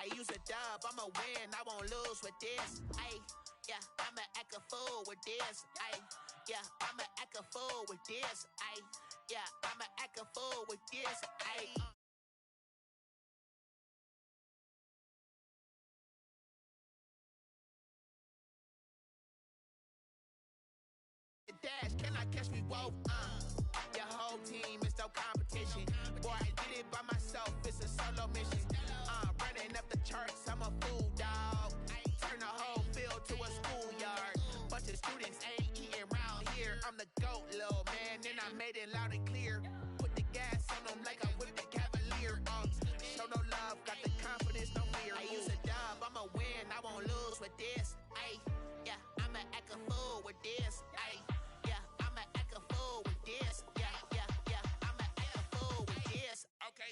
I use a dub, I'ma win, I won't lose with this. Ay, yeah, I'ma act a fool with this. Ay, yeah, I'ma act a fool with this. Ay, yeah, I'ma act a fool with this. Ay. Dash, can I catch me? Whoa, your whole team is no competition. Boy, I did it by myself, it's a solo mission. Running up the charts, I'm a fool, dog. Turn the whole field to a schoolyard. Bunch of students ain't eating round here. I'm the GOAT, little man, and I made it loud and clear. Put the gas on them like I whipped the Cavalier. Show no love, got the confidence, no fear. I use a dub, I'ma win, I won't lose with this. Ay, yeah, I'ma act a fool with this. Ay, yeah, I'ma act a fool with this. Yeah, yeah, yeah, I'ma act a fool with this. Okay,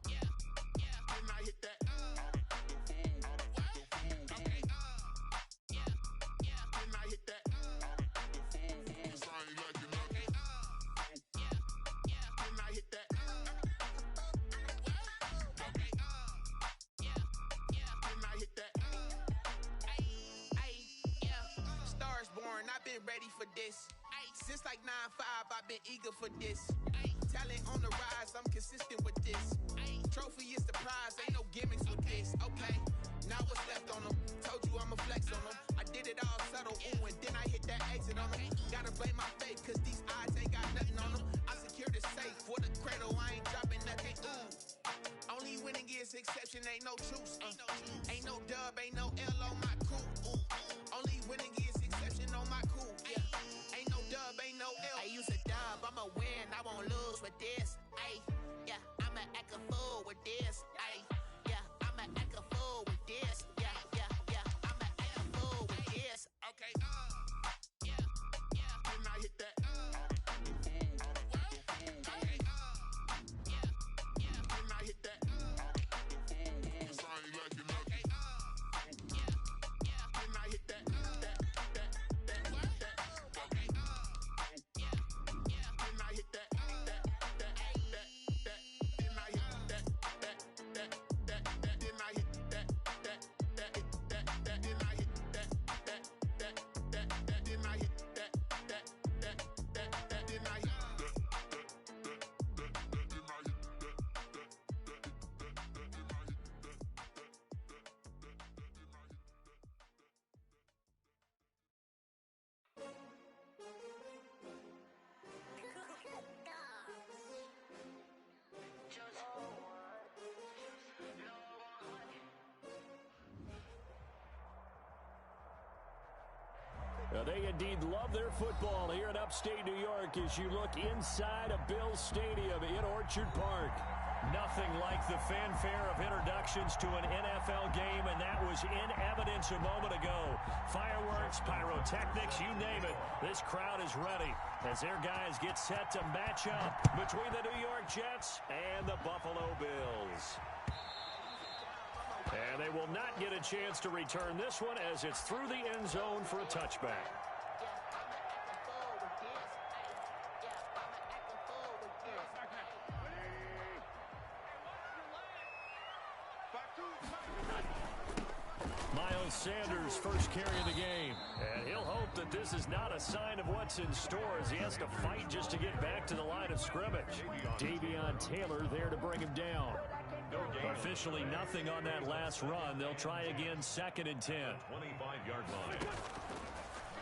yeah, yeah, and I hit that. Okay, yeah, yeah, and I hit that. It's only like you know. Okay, yeah, yeah, and I hit that. Okay, yeah, yeah, and I hit that. Ay, yeah, stars born, I've been ready for this. Since like 9-5, I've been eager for this. Talent on the rise, I'm consistent with this. Trophy is the prize, ain't no gimmicks with this. Okay, now what's left on them? Told you I'ma flex on them. I did it all subtle, ooh, and then I hit that exit on them. Gotta blame my fate, cause these odds ain't got nothing on them. I secured the safe for the cradle, I ain't dropping nothing, ooh. Only winning is exception, ain't no truce. Ain't no dub, ain't no L on my crew. Only winning is exception on my crew. Yeah, ain't no dub, ain't no L. I use a dub, I'ma win, I won't lose with this. Ay, yeah, I'ma act a fool with this. Ay, yeah, I'ma act a fool with this. Yeah, yeah, yeah, I'ma act a fool with this. Okay, yeah, yeah, and I hit that. Okay, yeah, yeah, and I hit that. It's only like you know. Okay, yeah, yeah, and I hit that. Okay, yeah, yeah, and I hit that. They indeed love their football here in upstate New York as you look inside of Bills Stadium in Orchard Park. Nothing like the fanfare of introductions to an NFL game, and that was in evidence a moment ago. Fireworks, pyrotechnics, you name it. This crowd is ready as their guys get set to match up between the New York Jets and the Buffalo Bills. And they will not get a chance to return this one as it's through the end zone for a touchback. Miles Sanders first carry of the game. And he'll hope that this is not a sign of what's in store as he has to fight just to get back to the line of scrimmage. Davion Taylor there to bring him down. Officially nothing on that last run. They'll try again 2nd and 10. 25-yard line.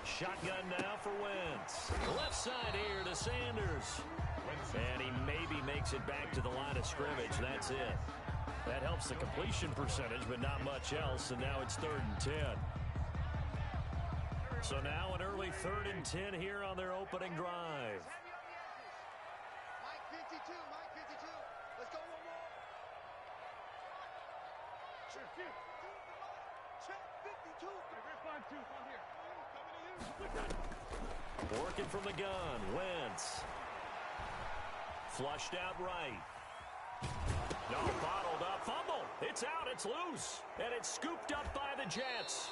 Shotgun now for Wentz. Left side here to Sanders. And he maybe makes it back to the line of scrimmage. That's it. That helps the completion percentage, but not much else. And now it's 3rd and 10. So now an early 3rd and 10 here on their opening drive. Mike 52, Mike 52. Let's go one more. Check 52. Check 52. 5-2. Here. Working from the gun, Wentz. Flushed out right. No, bottled up, fumble. It's out, it's loose. And it's scooped up by the Jets.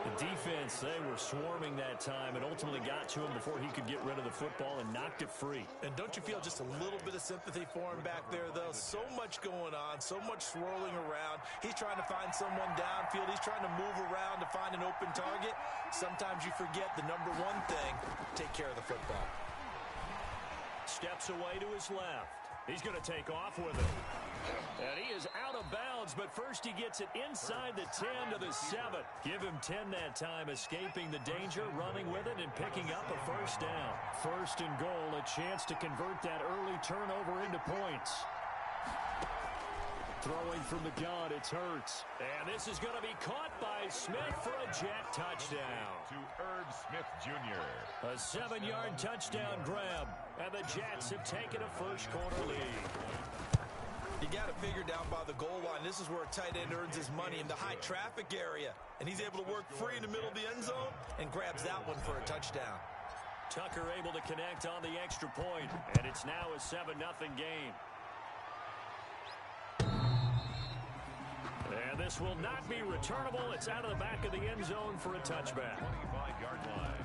The defense, they were swarming that time and ultimately got to him before he could get rid of the football and knocked it free. And don't you feel just a little bit of sympathy for him back there, though? So much going on, so much swirling around. He's trying to find someone downfield. He's trying to move around to find an open target. Sometimes you forget the number one thing, take care of the football. Steps away to his left. He's going to take off with it. And he is out of bounds, but first he gets it inside the 10 to the 7. Give him 10 that time, escaping the danger, running with it, and picking up a first down. First and goal, a chance to convert that early turnover into points. Throwing from the gun, it's Hurts. And this is going to be caught by Smith for a Jet touchdown. To Irv Smith Jr. A 7-yard touchdown grab. And the Jets have taken a first quarter lead. You got it figured down by the goal line. This is where a tight end earns his money in the high traffic area. And he's able to work free in the middle of the end zone and grabs that one for a touchdown. Tucker able to connect on the extra point. And it's now a 7-0 game. And this will not be returnable. It's out of the back of the end zone for a touchback. 25-yard line.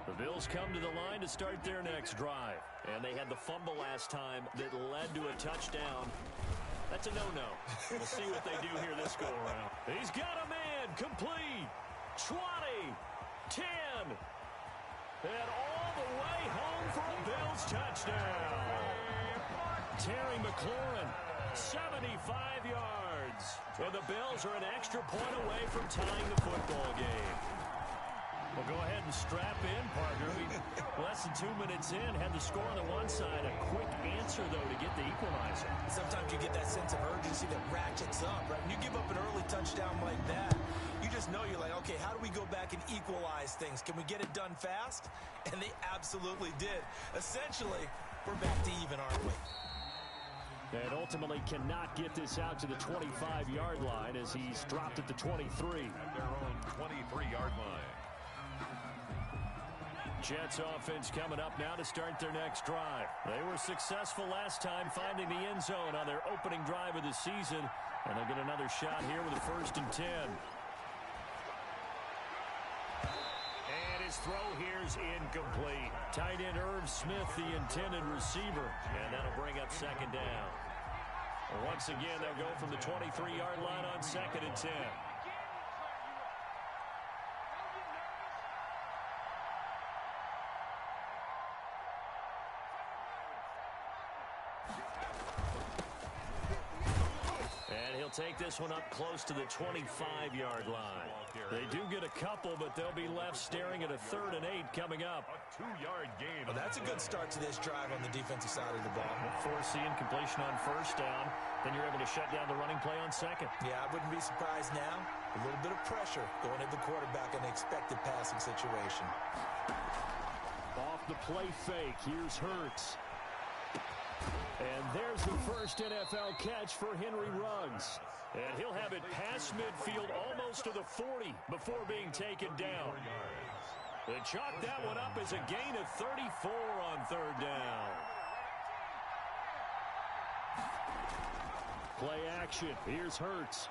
The Bills come to the line to start their next drive. And they had the fumble last time that led to a touchdown. That's a no-no. We'll see what they do here this go-around. He's got a man complete. 20, 10, and all the way home for a Bills touchdown. Terry McLaurin, 75 yards. And the Bills are an extra point away from tying the football game. Well, go ahead and strap in, partner. Less than 2 minutes in, had the score on the one side. A quick answer, though, to get the equalizer. Sometimes you get that sense of urgency that ratchets up, right? When you give up an early touchdown like that, you just know you're like, okay, how do we go back and equalize things? Can we get it done fast? And they absolutely did. Essentially, we're back to even, aren't we? And ultimately cannot get this out to the 25-yard line as he's dropped at the 23. At their own 23-yard line. Jets offense coming up now to start their next drive. They were successful last time finding the end zone on their opening drive of the season. And they'll get another shot here with a 1st and 10. And his throw here's incomplete. Tight end Irv Smith, the intended receiver. And that'll bring up 2nd down. Once again, they'll go from the 23-yard line on 2nd and 10. Take this one up close to the 25-yard line. They do get a couple, but they'll be left staring at a 3rd and 8 coming up. A 2-yard gain. Well, that's a good start to this drive on the defensive side of the ball. Force the incompletion on 1st down. Then you're able to shut down the running play on 2nd. Yeah, I wouldn't be surprised now. A little bit of pressure going at the quarterback in an expected passing situation. Off the play fake, here's Hurts. And there's the first NFL catch for Henry Ruggs. And he'll have it past midfield almost to the 40 before being taken down. They chalk that one up as a gain of 34 on 3rd down. Play action. Here's Hurts.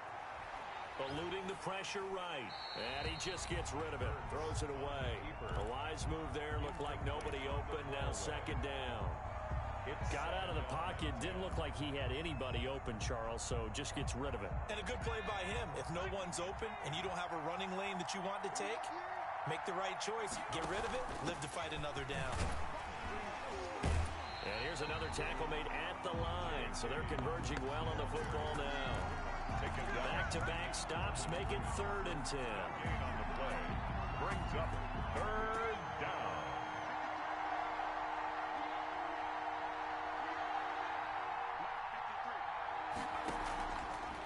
Eluding the pressure right. And he just gets rid of it. Throws it away. A wise move there. Looked like nobody open. Now 2nd down. Got out of the pocket. Didn't look like he had anybody open, Charles, so just gets rid of it. And a good play by him. If no one's open and you don't have a running lane that you want to take, make the right choice. Get rid of it. Live to fight another down. And here's another tackle made at the line, so they're converging well on the football now. Back-to-back stops make it 3rd and 10. Gain on the play. Brings up 3rd down.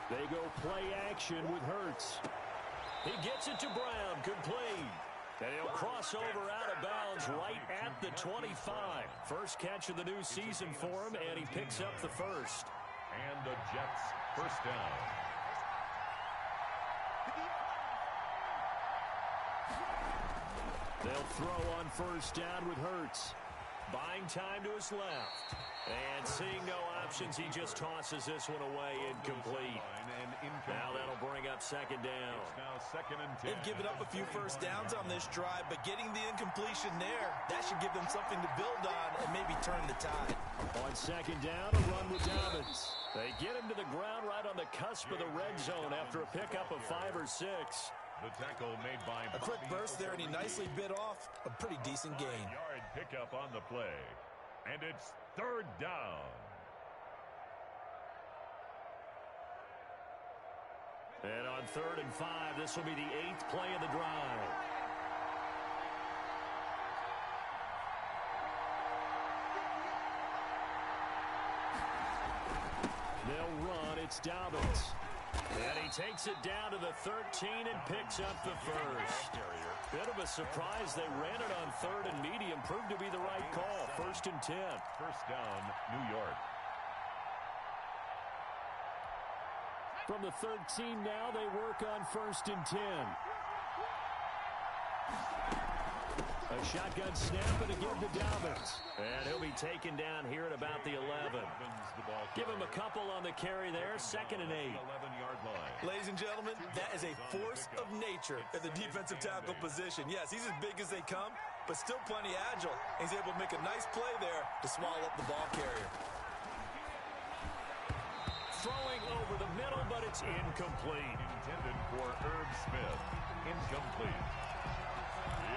They go play action with Hurts. He gets it to Brown, complete. And he'll cross over out of bounds right at the 25. First catch of the new season for him, and he picks up the 1st. And the Jets, 1st down. They'll throw on 1st down with Hurts. Buying time to his left. And seeing no options, he just tosses this one away incomplete. Now that'll bring up second down. Now second and 10. They've given up a few first downs on this drive, but getting the incompletion there, that should give them something to build on and maybe turn the tide. On second down, a run with Dobbins. They get him to the ground right on the cusp of the red zone after a pickup of 5 or 6. The tackle made by a quick burst there, and he nicely bit off a pretty decent gain. Yard pickup on the play. And it's third down. And on 3rd and 5, this will be the 8th play of the drive. They'll run. It's Dobbins. And he takes it down to the 13 and picks up the first. Bit of a surprise. They ran it on 3rd and medium. Proved to be the right call. 1st and 10. First down, New York. From the 13 now, they work on 1st and 10. A shotgun snap and again to Dobbins. And he'll be taken down here at about the 11. Give him a couple on the carry there. 2nd and 8. 11-yard line. Ladies and gentlemen, that is a force of nature at the defensive tackle position. Yes, he's as big as they come, but still plenty agile. He's able to make a nice play there to swallow up the ball carrier. Throwing over the middle, but it's incomplete. Intended for Herb Smith. Incomplete.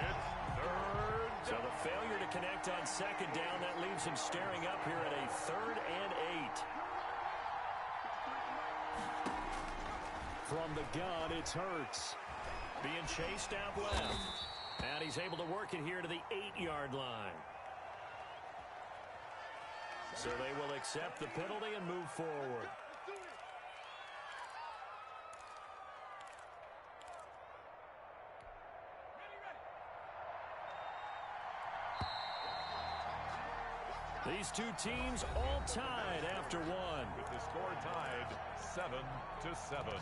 It's third down. So the failure to connect on 2nd down, that leaves him staring up here at a 3rd and 8. From the gun, it's Hurts. Being chased out left. And he's able to work it here to the 8-yard line. So they will accept the penalty and move forward. These two teams all tied after one. With the score tied 7-7.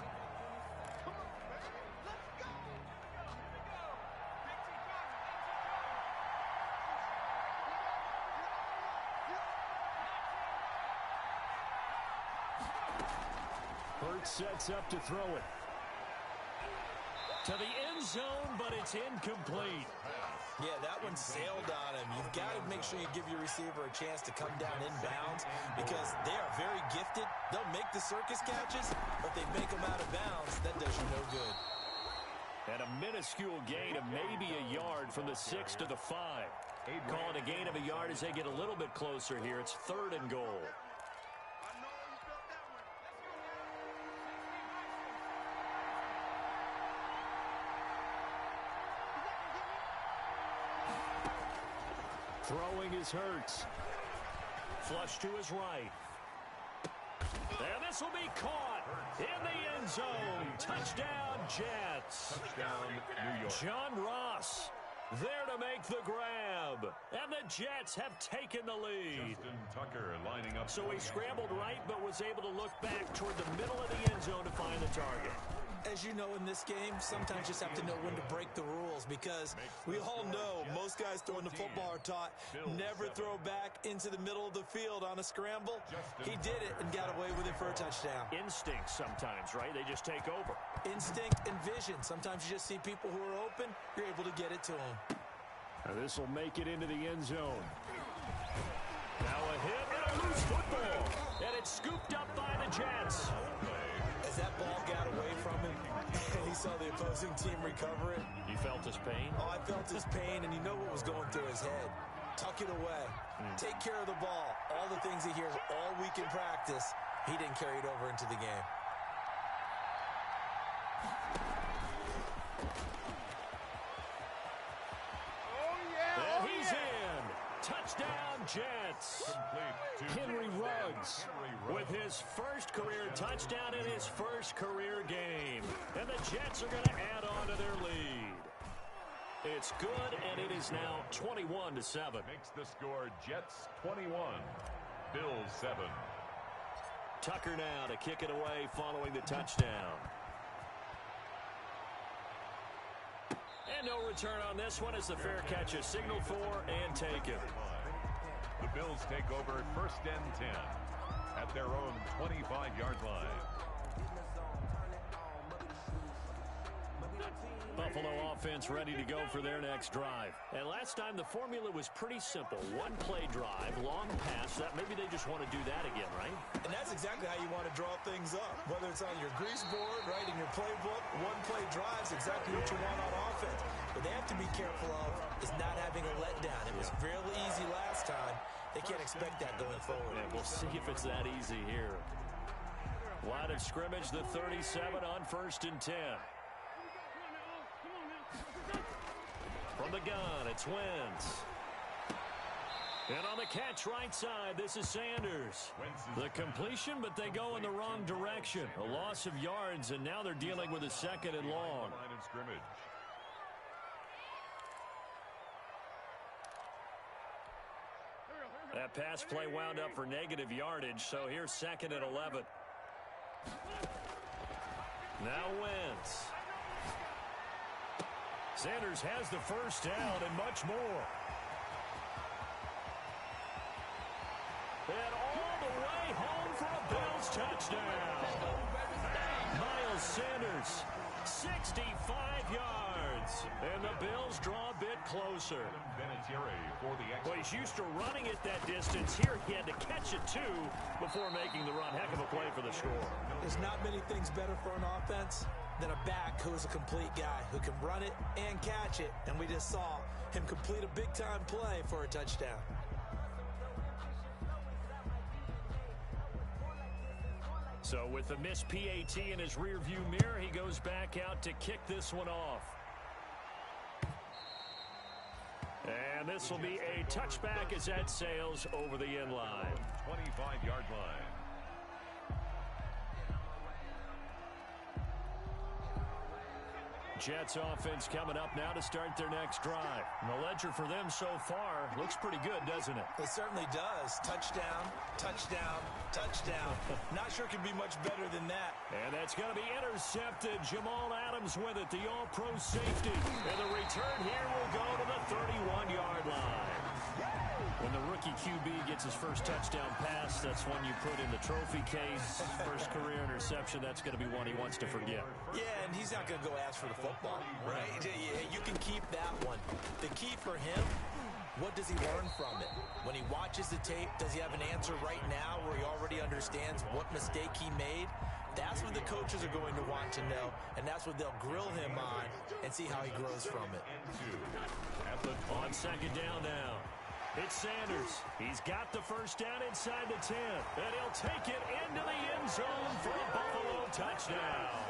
Hurts sets up to throw it. To the end zone, but it's incomplete. Yeah, that one sailed on him. You've got to make sure you give your receiver a chance to come down inbounds because they are very gifted. They'll make the circus catches, but they make them out of bounds. That does you no good. And a minuscule gain of maybe a yard from the 6 to the 5. Call it a gain of a yard as they get a little bit closer here. It's 3rd and goal. Throwing is Hurts. Flush to his right. And this will be caught in the end zone. Touchdown, Jets. Touchdown, New York. John Ross there to make the grab. And the Jets have taken the lead. Justin Tucker lining up. So he scrambled right, but was able to look back toward the middle of the end zone to find the target. As you know, in this game, sometimes you just have to know when to break the rules because we all know most guys throwing the football are taught never throw back into the middle of the field on a scramble. He did it and got away with it for a touchdown. Instinct sometimes, right? They just take over. Instinct and vision. Sometimes you just see people who are open, you're able to get it to them. Now this will make it into the end zone. Now a hit and a loose football. And it's scooped up by the Jets. As that ball got away from him, and he saw the opposing team recover it. You felt his pain? Oh, I felt his pain, and you know what was going through his head. Tuck it away. Take care of the ball. All the things he hears all week in practice, he didn't carry it over into the game. And he's in. Touchdown, Jets. Henry Ruggs with his first career touchdown in his first career game. And the Jets are going to add on to their lead. It's good, and it is now 21-7. Makes the score Jets 21, Bills 7. Tucker now to kick it away following the touchdown. And no return on this one as the fair catch is signaled for and taken. The The Bills take over 1st and 10 at their own 25-yard line. Buffalo offense ready to go for their next drive. And last time the formula was pretty simple. One play drive, long pass. That maybe they just want to do that again, right? And that's exactly how you want to draw things up. Whether it's on your grease board, right, in your playbook, one play drives exactly what you want on offense. What they have to be careful of is not having a letdown. It was fairly easy last time. They can't expect that going forward. And we'll see if it's that easy here. Line of scrimmage, the 37 on 1st and 10. From the gun, it's Wentz. And on the catch right side, this is Sanders. The completion, but they go in the wrong direction. A loss of yards, and now they're dealing with a 2nd and long. Line of scrimmage. That pass play wound up for negative yardage, so here's 2nd and 11. Now Wentz. Sanders has the first down and much more. And all the way home for a Bills touchdown. Miles Sanders, 65 yards. And the Bills draw a bit closer. Well, he's used to running it that distance. Here he had to catch it, too, before making the run. Heck of a play for the score. There's not many things better for an offense than a back who is a complete guy who can run it and catch it. And we just saw him complete a big-time play for a touchdown. So with the missed PAT in his rearview mirror, he goes back out to kick this one off. And this will be a touchback as that sails over the end line. 25-yard line. Jets offense coming up now to start their next drive. And the ledger for them so far looks pretty good, doesn't it? It certainly does. Touchdown, touchdown, touchdown. Not sure it can be much better than that. And that's going to be intercepted. Jamal Adams with it, the all-pro safety. And the return here will go to the 31-yard line. When the rookie QB gets his first touchdown pass, that's one you put in the trophy case. First career interception, that's going to be one he wants to forget. Yeah, and he's not going to go ask for the football, right? You can keep that one. The key for him, what does he learn from it? When he watches the tape, does he have an answer right now where he already understands what mistake he made? That's what the coaches are going to want to know, and that's what they'll grill him on and see how he grows from it. On 2nd down now. It's Sanders. He's got the first down inside the 10. And he'll take it into the end zone for a Buffalo touchdown.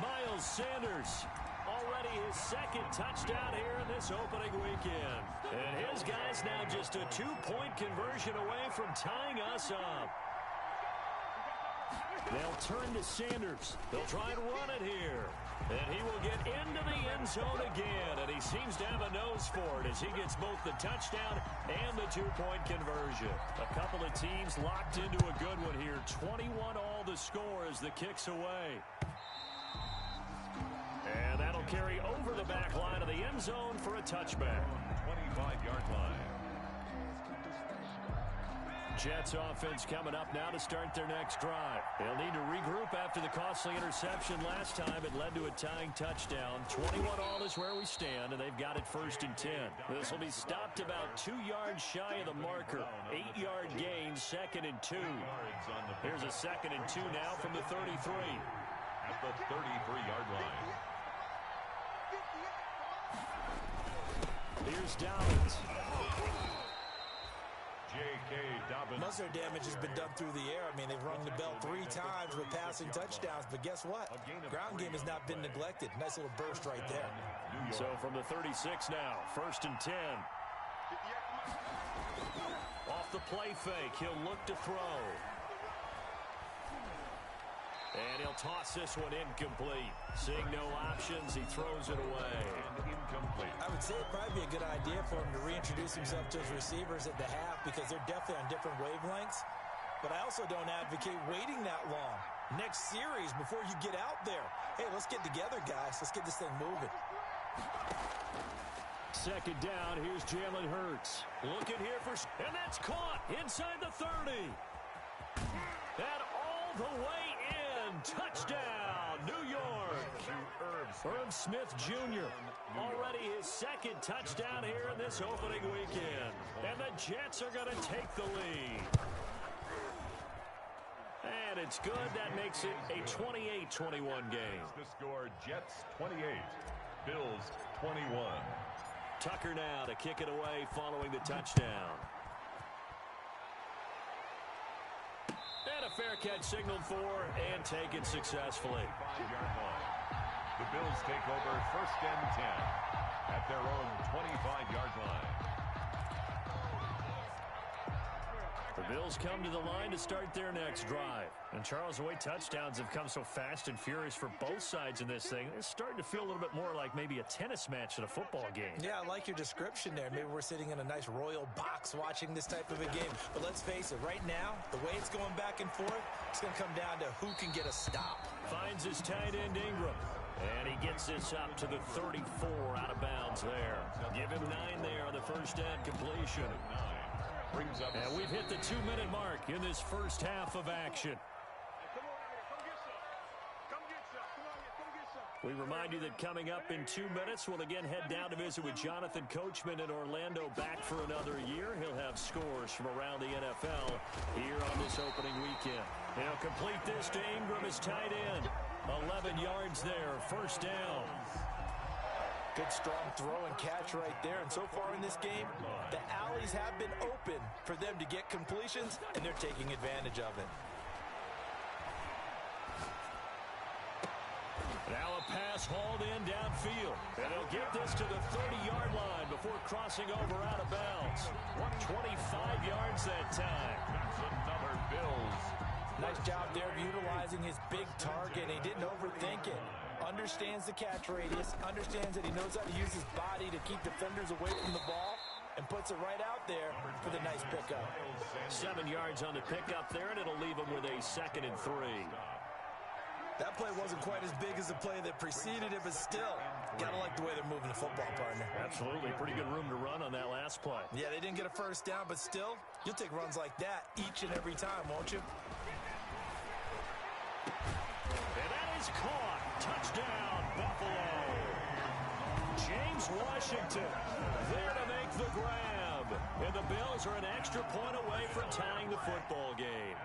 Miles Sanders, already his 2nd touchdown here in this opening weekend. And his guys now just a 2-point conversion away from tying us up. They'll turn to Sanders. They'll try and run it here. And he will get into the end zone again. And he seems to have a nose for it as he gets both the touchdown and the 2-point conversion. A couple of teams locked into a good one here. 21 all the score as the kick's away. And that'll carry over the back line of the end zone for a touchback. 25-yard line. Jets offense coming up now to start their next drive. They'll need to regroup after the costly interception last time. It led to a tying touchdown. 21 all is where we stand, and they've got it 1st and 10. This will be stopped about 2 yards shy of the marker. 8-yard gain, 2nd and 2. Here's a 2nd and 2 now from the 33. At the 33-yard line. Here's Dobbins. Most of their damage has been done through the air. I mean, they've rung the bell 3 times with passing touchdowns. But guess what? Ground game has not been neglected. Nice little burst right there. So from the 36 now, 1st and 10. Off the play fake, he'll look to throw. And he'll toss this one incomplete. Seeing no options, he throws it away. Incomplete. I would say it'd probably be a good idea for him to reintroduce himself to his receivers at the half because they're definitely on different wavelengths. But I also don't advocate waiting that long. Next series, before you get out there, hey, let's get together, guys. Let's get this thing moving. second down. Here's Jalen Hurts. Looking here for... And that's caught inside the 30. And all the way in. Touchdown, New York. Irv Smith Jr. Already his second touchdown here in this opening weekend. And the Jets are going to take the lead. And it's good. That makes it a 28-21 game. The score, Jets 28, Bills 21. Tucker now to kick it away following the touchdown. And a fair catch signaled for and taken successfully. 5-yard line. The Bills take over first and 10 at their own 25-yard line. The Bills come to the line to start their next drive. And Charles, the way touchdowns have come so fast and furious for both sides in this thing, it's starting to feel a little bit more like maybe a tennis match than a football game. Yeah, I like your description there. Maybe we're sitting in a nice royal box watching this type of a game. But let's face it, right now, the way it's going back and forth, it's going to come down to who can get a stop. Finds his tight end Ingram. And he gets this up to the 34 out of bounds there. Give him 9 there on the first down completion. And we've hit the 2-minute mark in this first half of action. We remind you that coming up in 2 minutes, we'll again head down to visit with Jonathan Coachman in Orlando, back for another year. He'll have scores from around the NFL here on this opening weekend. He'll complete this to Ingram, his tight end. 11 yards there, first down. Good strong throw and catch right there. And so far in this game, the alleys have been open for them to get completions, and they're taking advantage of it. Now a pass hauled in downfield. And he'll get this to the 30-yard line before crossing over out of bounds. 25 yards that time. That's another Bills. Nice job there of utilizing his big target. He didn't overthink it. Understands the catch radius, understands that he knows how to use his body to keep defenders away from the ball, and puts it right out there for the nice pickup. 7 yards on the pickup there, and it'll leave him with a 2nd and 3. That play wasn't quite as big as the play that preceded it, but still, gotta like the way they're moving the football, partner. Absolutely. Pretty good room to run on that last play. Yeah, they didn't get a first down, but still, you'll take runs like that each and every time, won't you? And that is caught. Touchdown, Buffalo. James Washington there to make the grab. And the Bills are an extra point away from tying the football game.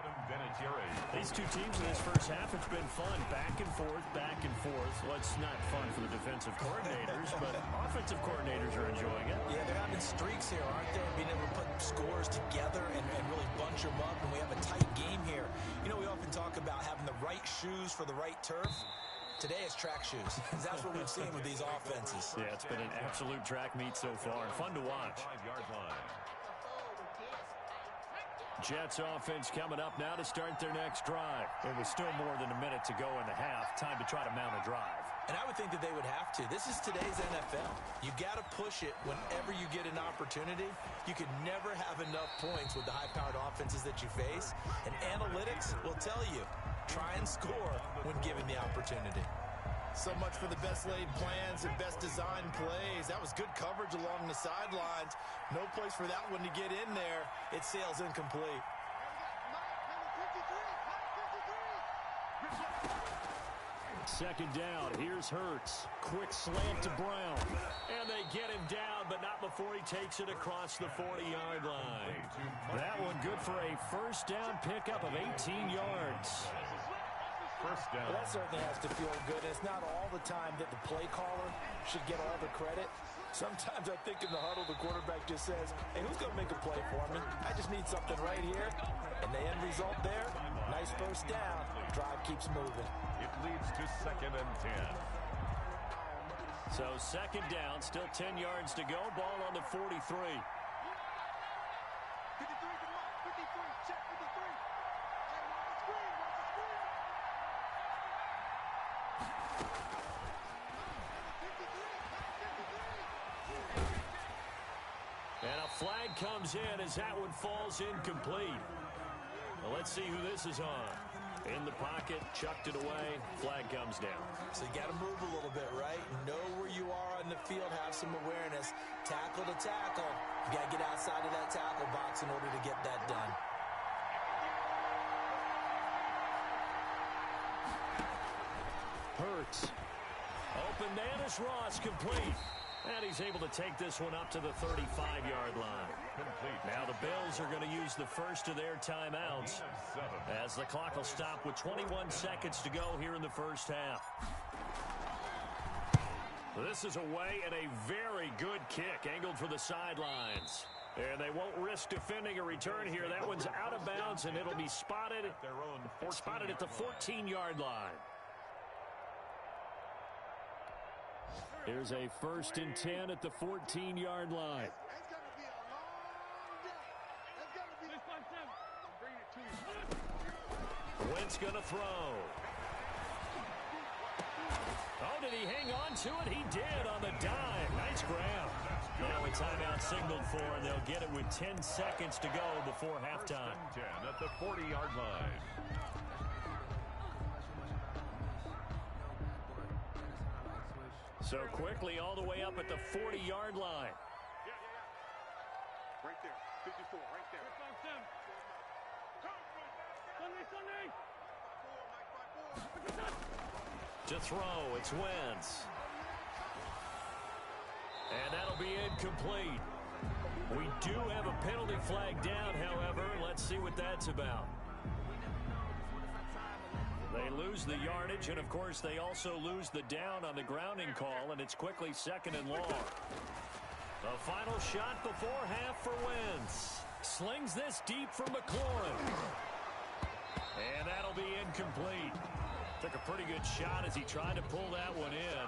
These two teams in this first half, it's been fun. Back and forth, back and forth. Well, it's not fun for the defensive coordinators, but offensive coordinators are enjoying it. Yeah, they're having streaks here, aren't they? Being able to put scores together and really bunch them up, and we have a tight game here. You know, we often talk about having the right shoes for the right turf. Today is track shoes. That's what we've seen with these offenses. Yeah, it's been an absolute track meet so far. Fun to watch. 5-yard line. Jets offense coming up now to start their next drive. It was still more than a minute to go in the half. Time to try to mount a drive. And I would think that they would have to. This is today's NFL. You got to push it whenever you get an opportunity. You can never have enough points with the high-powered offenses that you face. And analytics will tell you, try and score when given the opportunity. So much for the best laid plans and best designed plays. That was good coverage along the sidelines. No place for that one to get in there. It sails incomplete. Second down. Here's Hurts. Quick slant to Brown. And they get him down, but not before he takes it across the 40-yard line. That one good for a first down pickup of 18 yards. First down. Well, that certainly has to feel good. It's not all the time that the play caller should get all the credit. Sometimes I think in the huddle, the quarterback just says, hey, who's going to make a play for me? I just need something right here. And the end result there, nice first down. Drive keeps moving. It leads to 2nd and 10. So second down, still 10 yards to go. Ball on the 43. 53, check 53. Hey, watch the screen, And a flag comes in as that one falls incomplete. Well, let's see who this is on. In the pocket, chucked it away, flag comes down. So you got to move a little bit, right? Know where you are on the field, have some awareness. Tackle to tackle. You got to get outside of that tackle box in order to get that done. Hurts. Open man is Ross, complete. And he's able to take this one up to the 35-yard line. Complete. Now the Bills are going to use the first of their timeouts as the clock will stop with 21 seconds to go here in the first half. This is away and a very good kick angled for the sidelines. And they won't risk defending a return here. That one's out of bounds, and it'll be spotted at the 14-yard line. Here's a 1st and 10 at the 14-yard line. Wentz going to throw. Oh, did he hang on to it? He did on the dime. Nice grab. Now a timeout signaled for, and they'll get it with 10 seconds to go before halftime. 10 at the 40-yard line. So quickly all the way up at the 40-yard line. Right there, 54, right there. To throw, it's Wentz. And that'll be incomplete. We do have a penalty flag down, however. Let's see what that's about. They lose the yardage, and of course they also lose the down on the grounding call, and it's quickly 2nd and long. The final shot before half for Wentz. Slings this deep for McLaurin. And that'll be incomplete. Took a pretty good shot as he tried to pull that one in.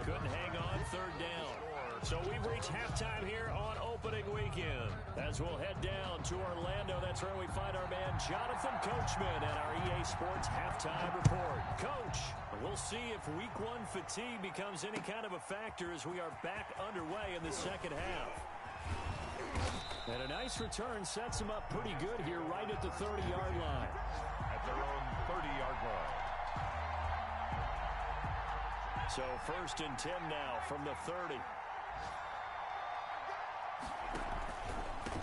Couldn't hang on 3rd down. So we've reached halftime here on opening weekend. As we'll head down to Orlando, that's where we find our man Jonathan Coachman at our EA Sports Halftime Report. Coach, we'll see if Week 1 fatigue becomes any kind of a factor as we are back underway in the second half. And a nice return sets him up pretty good here right at the 30-yard line. At their own 30-yard line. So 1st and 10 now from the 30.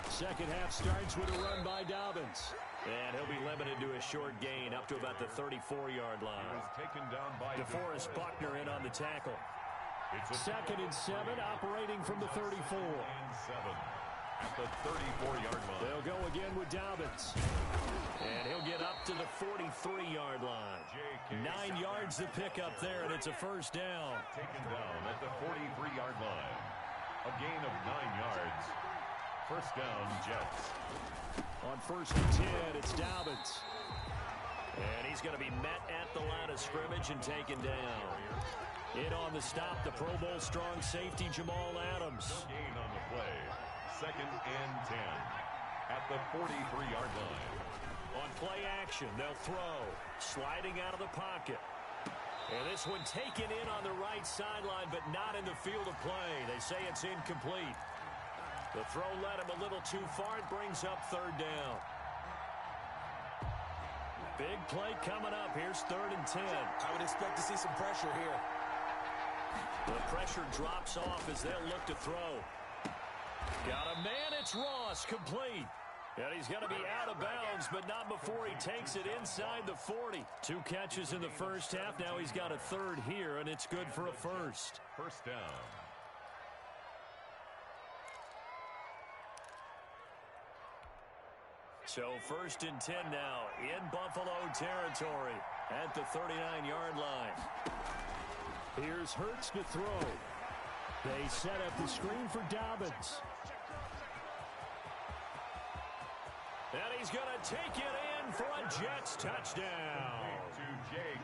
Second half starts with a run by Dobbins. And he'll be limited to a short gain up to about the 34-yard line. He was taken down by DeForest Buckner in on the tackle. It's a 2nd and 7 operating from the 34. 2nd and 7 at the 34-yard line. They'll go again with Dobbins. And he'll get up to the 43-yard line. 9 yards to pick up there, and it's a 1st down. Taken down at the 43-yard line. A gain of 9 yards. 1st down, Jets. On 1st and 10, it's Dobbins. And he's going to be met at the line of scrimmage and taken down. In on the stop, the Pro Bowl strong safety, Jamal Adams. Gain on the play. 2nd and 10 at the 43-yard line. On play action, they'll throw. Sliding out of the pocket. And this one taken in on the right sideline, but not in the field of play. They say it's incomplete. The throw led him a little too far. It brings up 3rd down. Big play coming up. Here's 3rd and 10. I would expect to see some pressure here. The pressure drops off as they'll look to throw. Got a man. It's Ross. Complete. And he's going to be out of bounds, but not before he takes it inside the 40. 2 catches in the first half. Now he's got a 3rd here, and it's good for a 1st. 1st down. So 1st and 10 now in Buffalo territory at the 39-yard line. Here's Hurts to throw. They set up the screen for Dobbins. And he's going to take it in for a Jets touchdown.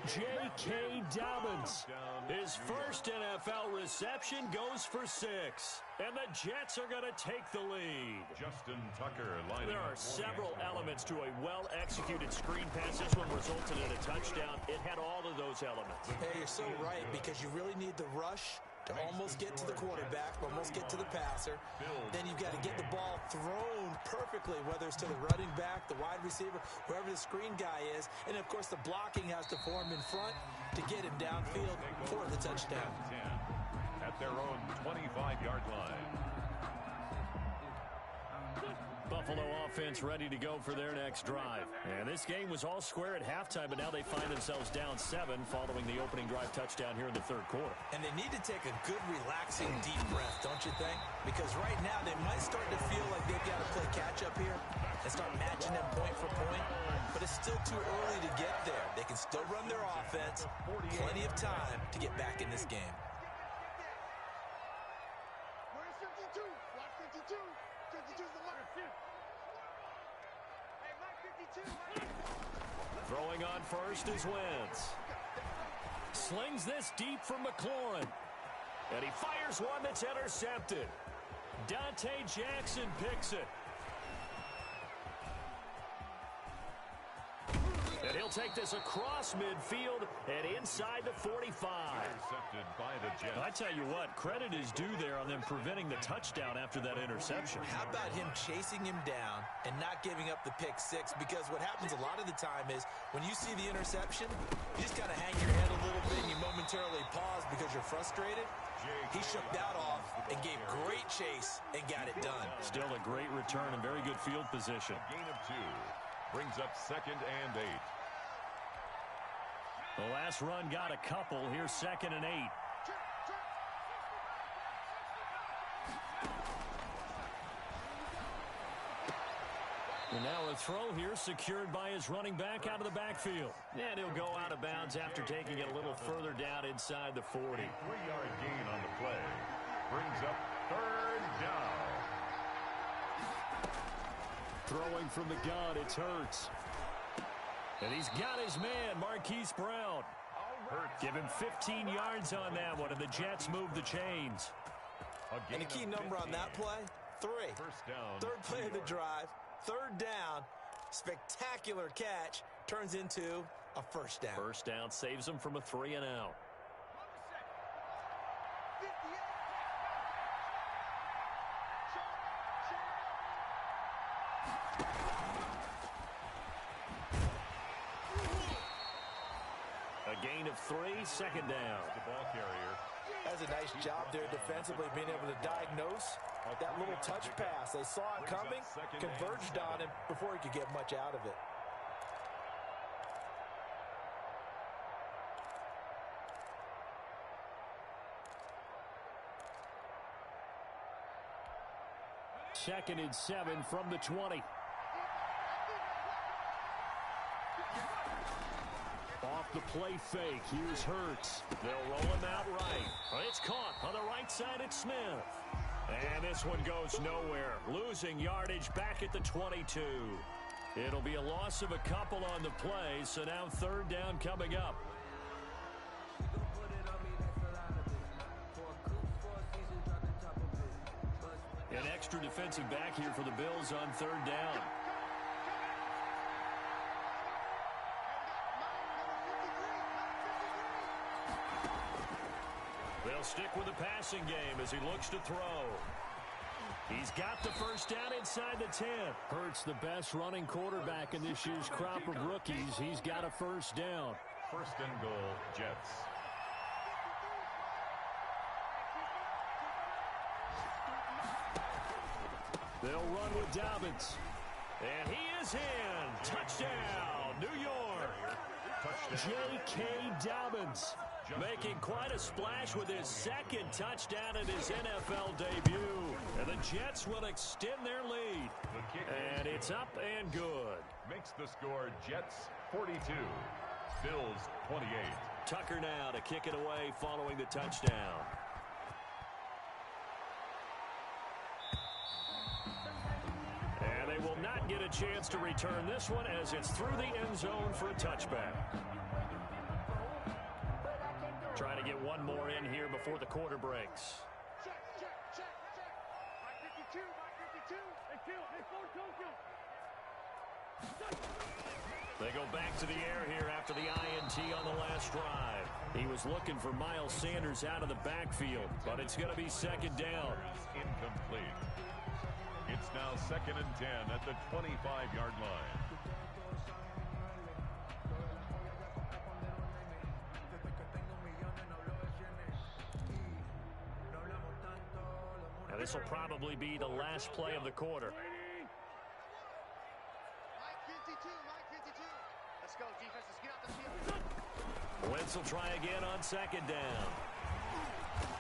J.K. Dobbins. His 1st NFL reception goes for 6. And the Jets are going to take the lead. Justin Tucker lining There are several elements to a well-executed screen pass. This one resulted in a touchdown. It had all of those elements. Hey, you're so right, because you really need the rush to almost get to the quarterback, almost get to the passer. Then you've got to get the ball thrown perfectly, whether it's to the running back, the wide receiver, whoever the screen guy is. And, of course, the blocking has to form in front to get him downfield for the touchdown. At their own 25-yard line. Buffalo offense ready to go for their next drive. And this game was all square at halftime, but now they find themselves down 7 following the opening drive touchdown here in the third quarter. And they need to take a good, relaxing, deep breath, don't you think? Because right now they might start to feel like they've got to play catch-up here and start matching them point for point. But it's still too early to get there. They can still run their offense. Plenty of time to get back in this game. Where's 52? Watch 52. 52's the mark. Hey, Mike 52. Throwing on first is Wentz. Slings this deep from McLaurin. And he fires one that's intercepted. Dante Jackson picks it. And he'll take this across midfield and inside the 45. Intercepted by the Jets. I tell you what, credit is due there on them preventing the touchdown after that interception. How about him chasing him down and not giving up the pick six? Because what happens a lot of the time is when you see the interception, you just kind of hang your head a little bit and you momentarily pause because you're frustrated. He shook that off and gave great chase and got it done. Still a great return and very good field position. Gain of 2. Brings up 2nd and 8. The last run got a couple. Here's 2nd and 8. And now a throw here secured by his running back out of the backfield. And he'll go out of bounds after taking it a little further down inside the 40. 3-yard gain on the play. Brings up 3rd down. Throwing from the gun, it's Hurts. And he's got his man, Marquise Brown. Give him 15 yards on that one, and the Jets move the chains. And a key number on that play, 3. First down. Third play of the drive, 3rd down, spectacular catch, turns into a first down. First down saves him from a 3 and out. A gain of 3, 2nd down. The ball carrier. That's a nice job there defensively, being able to diagnose that little touch pass. They saw it coming, converged on him before he could get much out of it. Second and 7 from the 20. Off the play fake, here's Hurts. They'll roll him out right. It's caught on the right side at Smith. And this one goes nowhere. Losing yardage back at the 22. It'll be a loss of a couple on the play, so now 3rd down coming up. An extra defensive back here for the Bills on 3rd down. They'll stick with the passing game as he looks to throw. He's got the first down inside the 10. Hurts the best running quarterback in this year's crop of rookies. He's got a first down. First and goal, Jets. They'll run with Dobbins. And he is in. Touchdown, New York. J.K. Dobbins making quite a splash with his 2nd touchdown in his NFL debut. And the Jets will extend their lead. And it's up and good. Makes the score Jets 42. Bills 28. Tucker now to kick it away following the touchdown. And they will not get a chance to return this one as it's through the end zone for a touchback. Trying to get one more in here before the quarter breaks. Check. Mike 52, Mike 52. They go back to the air here after the INT on the last drive. He was looking for Miles Sanders out of the backfield, but it's going to be second down. Incomplete. It's now 2nd and 10 at the 25-yard line. Now this will probably be the last play of the quarter. Let's go, defense. Let's get out the field. Wentz will try again on second down.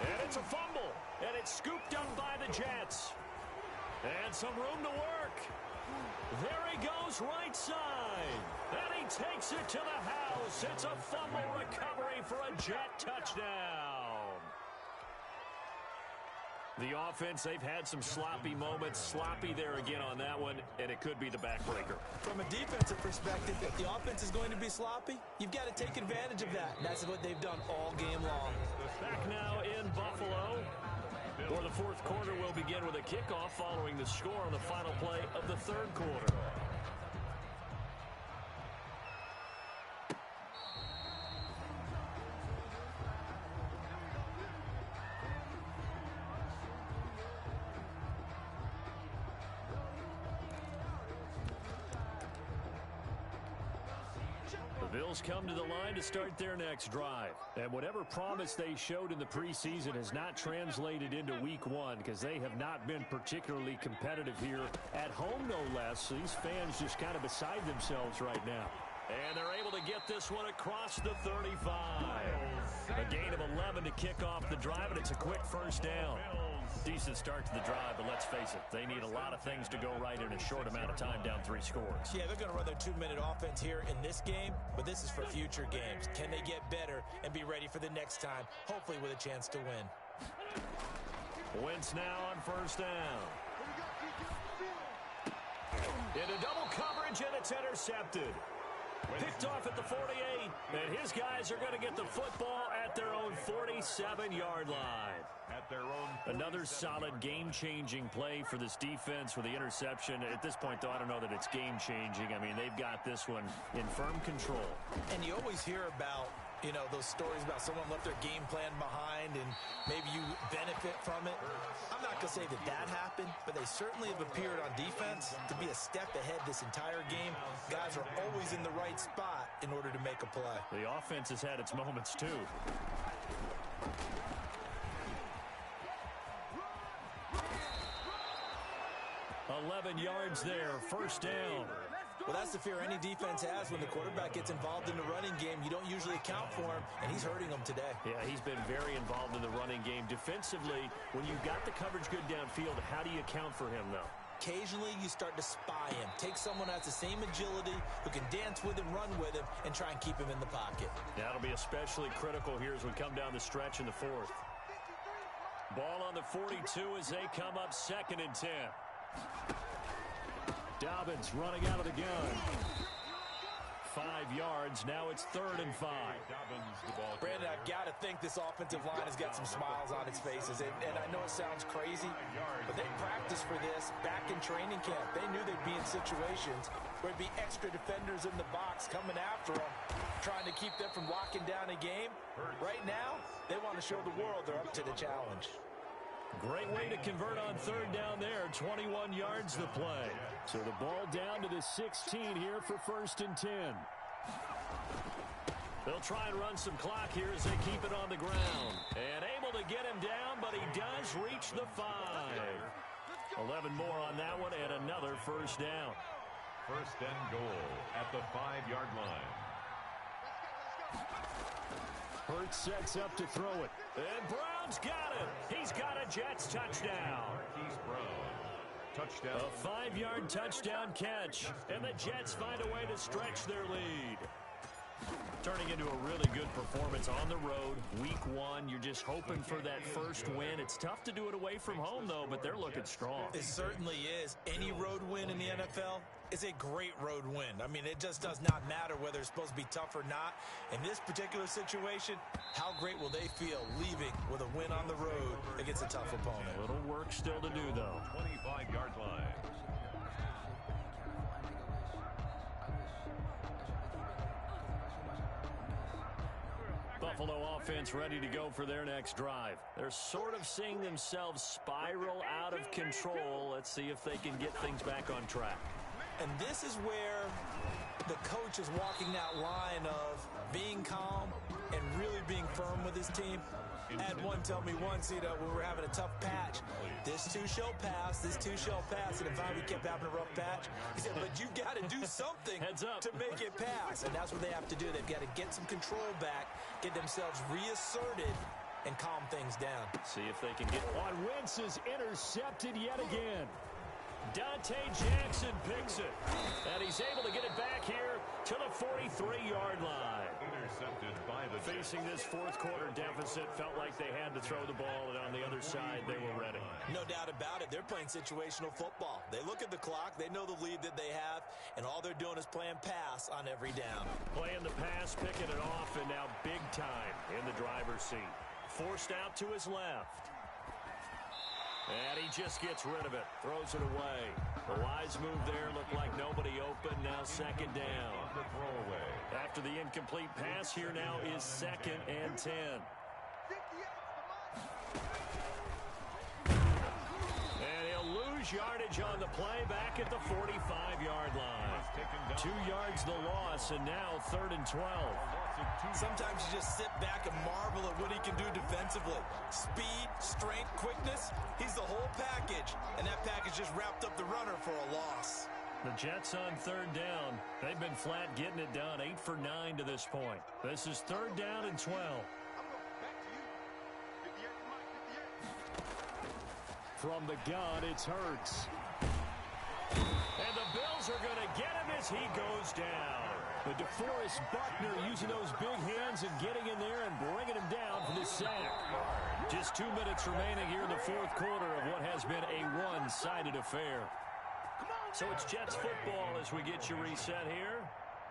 And it's a fumble. And it's scooped up by the Jets. And some room to work. There he goes right side. And he takes it to the house. It's a fumble recovery for a Jet touchdown. The offense, they've had some sloppy moments. Sloppy there again on that one, and it could be the backbreaker. From a defensive perspective, if the offense is going to be sloppy, you've got to take advantage of that. And that's what they've done all game long. Back now in Buffalo. For the fourth quarter, we'll begin with a kickoff following the score on the final play of the third quarter. Bills come to the line to start their next drive. And whatever promise they showed in the preseason has not translated into week one because they have not been particularly competitive here at home, no less. These fans just kind of beside themselves right now. And they're able to get this one across the 35. A gain of 11 to kick off the drive, and it's a quick first down. Decent start to the drive, but let's face it, they need a lot of things to go right in a short amount of time down 3 scores. Yeah, they're going to run their 2-minute offense here in this game, but this is for future games. Can they get better and be ready for the next time, hopefully with a chance to win? Wentz now on first down. Into double coverage, and it's intercepted. Picked off at the 48, and his guys are going to get the football at their own 47-yard line. At their own. Another solid game-changing play for this defense with the interception. At this point, though, I don't know that it's game-changing. I mean, they've got this one in firm control. And you always hear about, you know, those stories about someone left their game plan behind and maybe you benefit from it. I'm not going to say that that happened, but they certainly have appeared on defense to be a step ahead this entire game. Guys are always in the right spot in order to make a play. The offense has had its moments, too. 11 yards there, first down. Well, that's the fear any defense has when the quarterback gets involved in the running game. You don't usually account for him, and he's hurting them today. Yeah, he's been very involved in the running game. Defensively, when you've got the coverage good downfield, how do you account for him, though? Occasionally, you start to spy him. Take someone who has the same agility, who can dance with him, run with him, and try and keep him in the pocket. That'll be especially critical here as we come down the stretch in the fourth. Ball on the 42 as they come up 2nd and 10. Dobbins running out of the gun. 5 yards. Now it's 3rd and 5. Brandon, I've got to think this offensive line has got some smiles on its faces. And I know it sounds crazy, but they practiced for this back in training camp. They knew they'd be in situations where there'd be extra defenders in the box coming after them, trying to keep them from locking down a game. Right now, they want to show the world they're up to the challenge. Great way to convert on 3rd down there. 21 yards the play. So the ball down to the 16 here for 1st and 10. They'll try and run some clock here as they keep it on the ground. And able to get him down, but he does reach the 5. 11 more on that one and another first down. 1st and goal at the 5-yard line. Hurts sets up to throw it. And Brown's got it. He's got a Jets touchdown. Marquise Brown. Touchdown. A 5-yard touchdown catch. And the Jets find a way to stretch their lead. Turning into a really good performance on the road. Week 1, you're just hoping for that first win. It's tough to do it away from home, though, but they're looking strong. It certainly is. Any road win in the NFL is a great road win. I mean, it just does not matter whether it's supposed to be tough or not. In this particular situation, how great will they feel leaving with a win on the road against a tough opponent? A little work still to do, though. 25-yard line. Buffalo offense ready to go for their next drive. They're sort of seeing themselves spiral out of control. Let's see if they can get things back on track. And this is where the coach is walking that line of being calm and really being firm with his team. I had one tell me once, when we were having a tough patch, this too shall pass, this too shall pass. And if we kept having a rough patch, he said, but you've got to do something to make it pass. And that's what they have to do. They've got to get some control back, get themselves reasserted, and calm things down. See if they can get on. Wentz is intercepted yet again. Dante Jackson picks it. And he's able to get it back here to the 43-yard line. Intercepted by the Facing this fourth quarter deficit, felt like they had to throw the ball, and on the other side, they were ready. No doubt about it. They're playing situational football. They look at the clock, they know the lead that they have, and all they're doing is playing pass on every down. Playing the pass, picking it off, and now big time in the driver's seat. Forced out to his left. And he just gets rid of it, throws it away. The wise move there, looked like nobody open, now second down. The throwaway. After the incomplete pass, here now is 2nd and 10. And he'll lose yardage on the play back at the 45-yard line. 2 yards the loss, and now 3rd and 12. Sometimes you just sit back and marvel at what he can do defensively. Speed, strength, quickness, he's the whole package. And that package just wrapped up the runner for a loss. The Jets on 3rd down. They've been flat getting it done, 8 for 9 to this point. This is 3rd down and 12. From the gun, it's Hurts. And the Bills are going to get him as he goes down. The DeForest Buckner using those big hands and getting in there and bringing him down for the sack. Just 2 minutes remaining here in the fourth quarter of what has been a one-sided affair. So it's Jets football as we get you reset here.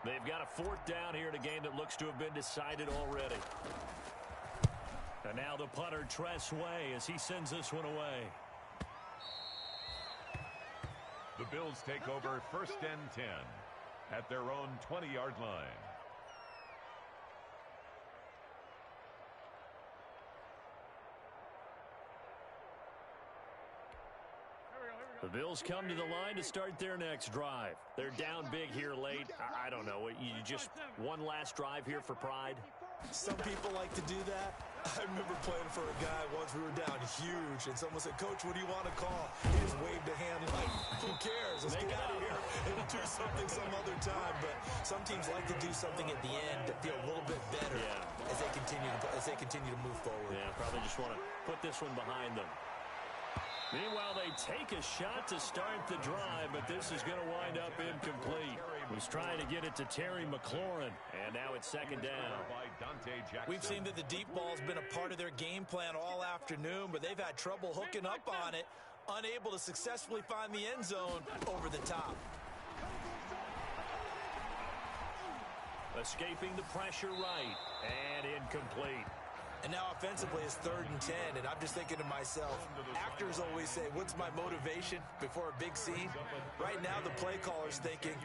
They've got a 4th down here in a game that looks to have been decided already. And now the punter, Tress Way, as he sends this one away. The Bills take over 1st and 10 at their own 20-yard line. The Bills come to the line to start their next drive. They're down big here late. I don't know. You just one last drive here for pride? Some people like to do that. I remember playing for a guy once. We were down huge, and someone said, Coach, what do you want to call? He just waved a hand like, who cares? Let's get out of here and do something some other time. But some teams like to do something at the end to feel a little bit better as they continue to move forward. Yeah, probably just want to put this one behind them. Meanwhile, they take a shot to start the drive, but this is going to wind up incomplete. Was trying to get it to Terry McLaurin, and now it's 2nd down. We've seen that the deep ball's been a part of their game plan all afternoon, but they've had trouble hooking up on it, unable to successfully find the end zone over the top. Escaping the pressure right, and incomplete. And now offensively it's 3rd and 10, and I'm just thinking to myself, actors always say, what's my motivation before a big scene? Right now the play caller's thinking,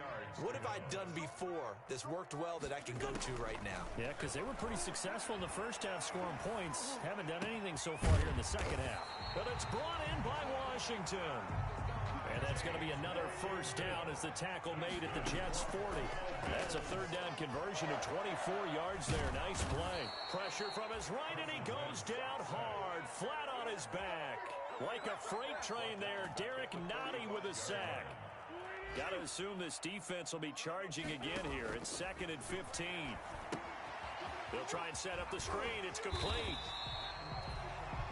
what have I done before that's worked well that I can go to right now? Yeah, because they were pretty successful in the first half scoring points. Haven't done anything so far here in the second half. But it's brought in by Washington. And that's going to be another 1st down as the tackle made at the Jets' 40. That's a 3rd down conversion of 24 yards there. Nice play. Pressure from his right, and he goes down hard, flat on his back. Like a freight train there, Derek Nottie with a sack. Got to assume this defense will be charging again here. It's 2nd and 15. They'll try and set up the screen. It's complete.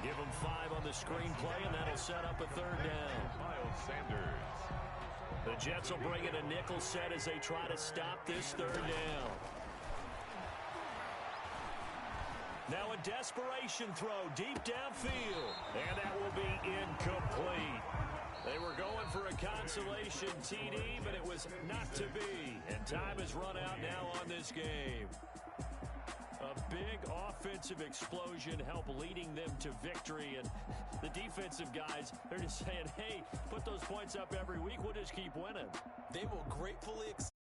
Give them 5 on the screenplay, and that'll set up a 3rd down. Miles Sanders. The Jets will bring in a nickel set as they try to stop this 3rd down. Now a desperation throw deep downfield, and that will be incomplete. They were going for a consolation TD, but it was not to be. And time has run out now on this game. A big offensive explosion helped leading them to victory. And the defensive guys, they're just saying, hey, put those points up every week. We'll just keep winning. They will gratefully accept